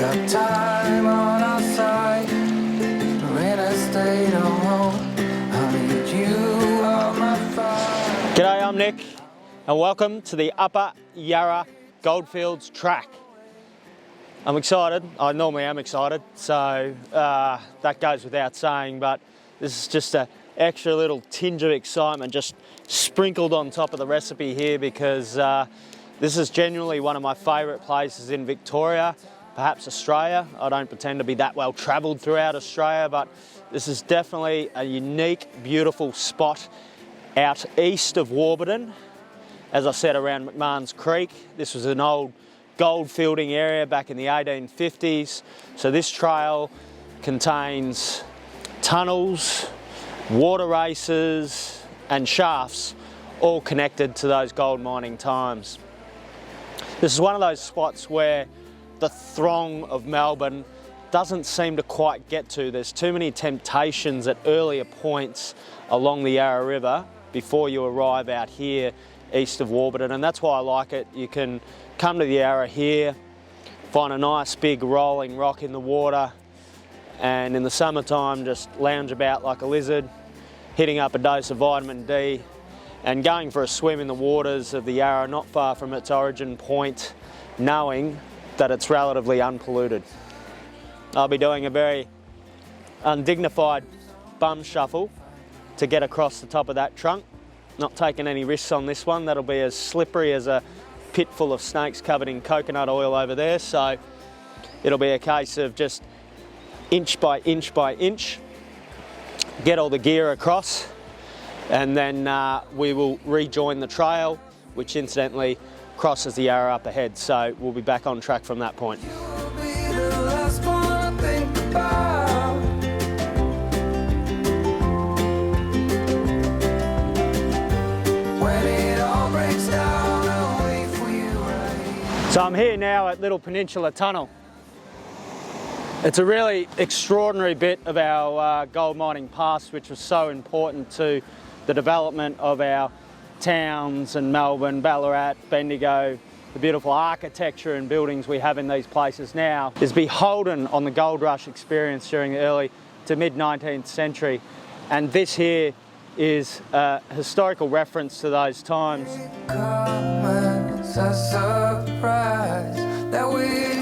got time on our side. We're in a state of home. I need you on my fire. G'day, I'm Nick, and welcome to the Upper Yarra Goldfields track. I'm excited. I normally am excited, so that goes without saying, but this is just an extra little tinge of excitement just sprinkled on top of the recipe here, because this is genuinely one of my favourite places in Victoria, perhaps Australia. I don't pretend to be that well travelled throughout Australia, but this is definitely a unique, beautiful spot out east of Warburton. As I said, around McMahon's Creek. This was an old gold fielding area back in the 1850s. So this trail contains tunnels, water races and shafts, all connected to those gold mining times. This is one of those spots where the throng of Melbourne doesn't seem to quite get to. There's too many temptations at earlier points along the Yarra River before you arrive out here east of Warburton, and that's why I like it. You can come to the Yarra here, find a nice big rolling rock in the water, and in the summertime just lounge about like a lizard, hitting up a dose of vitamin D and going for a swim in the waters of the Yarra not far from its origin point, knowing that it's relatively unpolluted. I'll be doing a very undignified bum shuffle to get across the top of that trunk. Not taking any risks on this one. That'll be as slippery as a pit full of snakes covered in coconut oil over there, so it'll be a case of just inch by inch by inch, get all the gear across, and then we will rejoin the trail, which incidentally crosses the Yarra up ahead, so we'll be back on track from that point. You'll be the last one I think about. When it all breaks down, I'll wait for you right. So I'm here now at Little Peninsula Tunnel. It's a really extraordinary bit of our gold mining past, which was so important to the development of our towns and Melbourne, Ballarat, Bendigo. The beautiful architecture and buildings we have in these places now is beholden on the gold rush experience during the early to mid 19th century, and this here is a historical reference to those times. Come as a surprise that with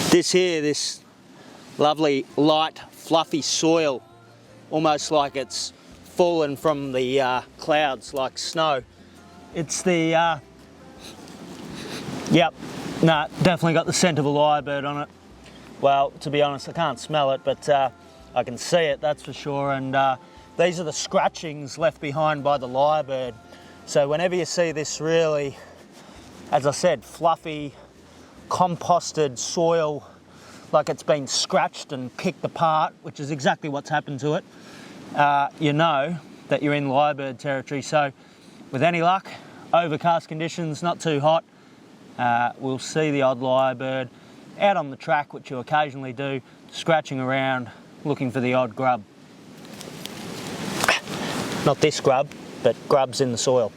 you This here, this lovely light fluffy soil, almost like it's fallen from the clouds like snow. It's the, yep, no, definitely got the scent of a lyrebird on it. Well, to be honest, I can't smell it, but I can see it, that's for sure. And these are the scratchings left behind by the lyrebird. So whenever you see this really, as I said, fluffy, composted soil, like it's been scratched and picked apart, which is exactly what's happened to it, you know that you're in Lyrebird territory. So with any luck, overcast conditions, not too hot, we'll see the odd lyrebird out on the track, which you occasionally do, scratching around, looking for the odd grub. Not this grub, but grubs in the soil.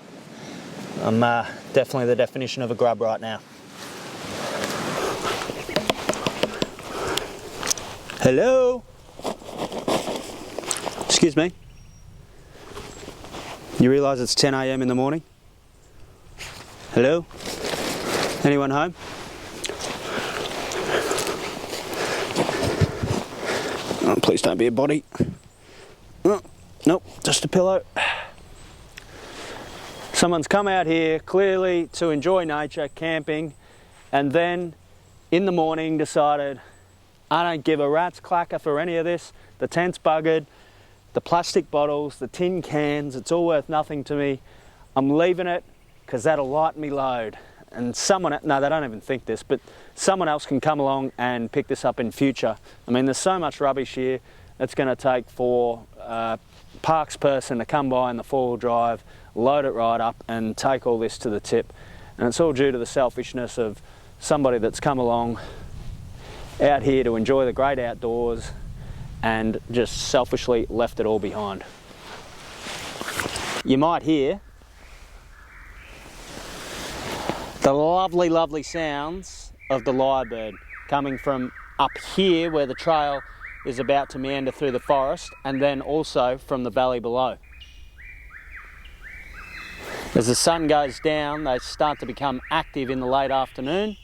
I'm definitely the definition of a grub right now. Hello? Excuse me. You realise it's 10 AM in the morning? Hello? Anyone home? Oh, please don't be a body. Oh, nope, just a pillow. Someone's come out here clearly to enjoy nature, camping, and then in the morning decided, I don't give a rat's clacker for any of this. The tent's buggered, the plastic bottles, the tin cans, it's all worth nothing to me. I'm leaving it because that'll lighten me load. And someone, no, they don't even think this, but someone else can come along and pick this up in future. I mean, there's so much rubbish here, it's going to take for a parks person to come by in the four-wheel drive, load it right up and take all this to the tip. And it's all due to the selfishness of somebody that's come along out here to enjoy the great outdoors and just selfishly left it all behind. You might hear The lovely, lovely sounds of the lyrebird coming from up here where the trail is about to meander through the forest, and then also from the valley below. As the sun goes down, they start to become active in the late afternoon,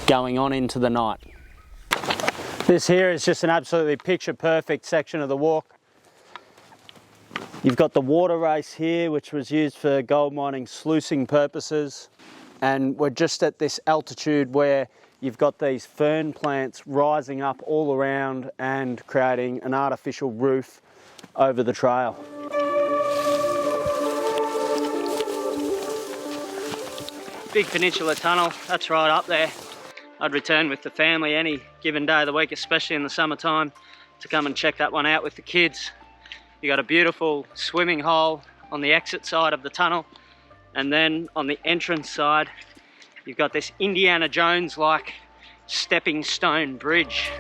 going on into the night. This here is just an absolutely picture perfect section of the walk. You've got the water race here, which was used for gold mining sluicing purposes, and we're just at this altitude where you've got these fern plants rising up all around and creating an artificial roof over the trail. Big Peninsula Tunnel, that's right up there. I'd return with the family any given day of the week, especially in the summertime, to come and check that one out with the kids. You got a beautiful swimming hole on the exit side of the tunnel, and then on the entrance side you've got this Indiana Jones-like stepping stone bridge.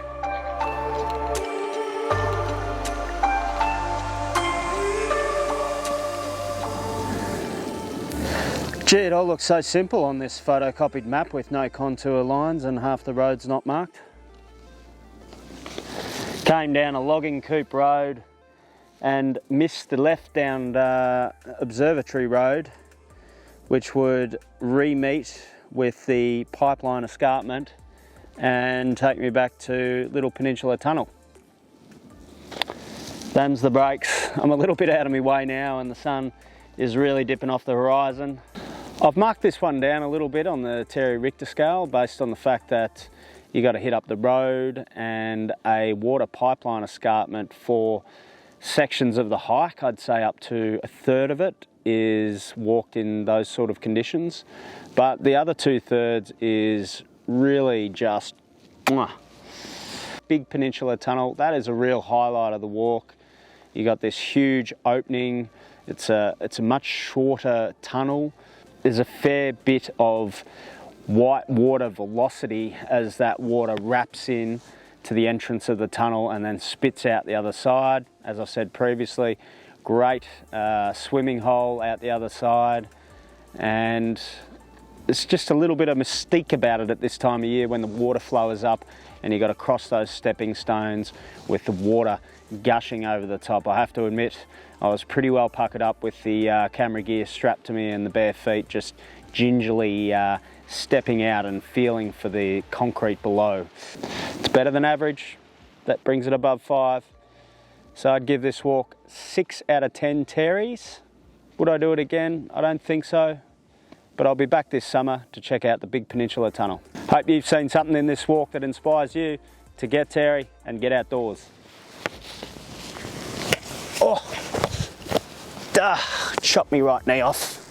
Gee, it all looks so simple on this photocopied map with no contour lines and half the roads not marked. Came down a logging coupe road and missed the left down Observatory Road, which would re-meet with the pipeline escarpment and take me back to Little Peninsula Tunnel. Them's the brakes. I'm a little bit out of my way now and the sun is really dipping off the horizon. I've marked this one down a little bit on the Terry Richter scale based on the fact that you got to hit up the road and a water pipeline escarpment for sections of the hike. I'd say up to a third of it is walked in those sort of conditions, but the other 2/3 is really just mwah. Big Peninsula Tunnel, that is a real highlight of the walk. You got this huge opening. It's a much shorter tunnel. There's a fair bit of white water velocity as that water wraps in to the entrance of the tunnel and then spits out the other side. As I said previously, great swimming hole out the other side, and it's just a little bit of mystique about it at this time of year when the water flow is up and you've got to cross those stepping stones with the water gushing over the top. I have to admit, I was pretty well puckered up with the camera gear strapped to me and the bare feet just gingerly stepping out and feeling for the concrete below. It's better than average. That brings it above 5. So I'd give this walk 6 out of 10 Terries. Would I do it again? I don't think so. But I'll be back this summer to check out the Big Peninsula Tunnel. Hope you've seen something in this walk that inspires you to get Terry and get outdoors. Oh, chopped me right knee off.